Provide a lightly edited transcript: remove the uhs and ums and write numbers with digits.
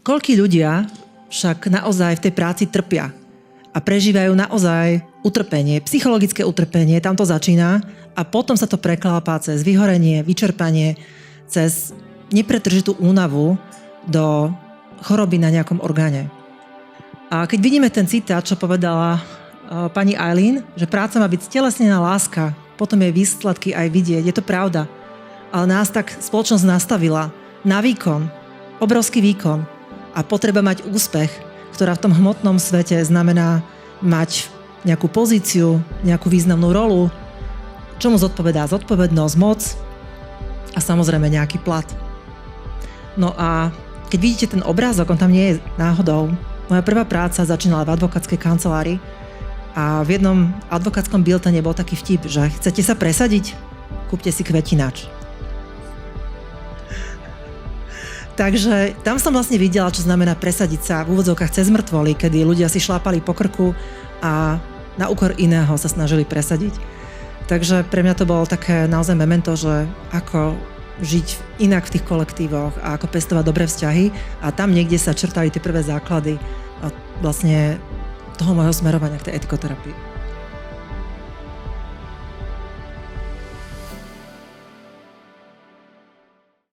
koľkí ľudia však naozaj v tej práci trpia a prežívajú naozaj utrpenie, psychologické utrpenie, tam to začína a potom sa to preklápa cez vyhorenie, vyčerpanie, cez nepretržitú únavu do choroby na nejakom orgáne. A keď vidíme ten citát, čo povedala pani Eileen, že práca má byť stelesnená láska, potom jej výsledky aj vidieť, je to pravda. Ale nás tak spoločnosť nastavila na výkon, obrovský výkon a potreba mať úspech, ktorá v tom hmotnom svete znamená mať nejakú pozíciu, nejakú významnú rolu, čomu zodpovedá zodpovednosť, moc a samozrejme nejaký plat. No a keď vidíte ten obrázok, on tam nie je náhodou. Moja prvá práca začínala v advokátskej kancelárii a v jednom advokátskom biltene bol taký vtip, že chcete sa presadiť? Kúpte si kvetinač. Takže tam som vlastne videla, čo znamená presadiť sa v úvodzovkách cez mŕtvoly, kedy ľudia si šlápali po krku a na úkor iného sa snažili presadiť. Takže pre mňa to bolo také naozaj memento, že ako žiť inak v tých kolektívoch a ako pestovať dobré vzťahy a tam niekde sa črtali tie prvé základy vlastne toho môjho smerovania k tej etikoterapii.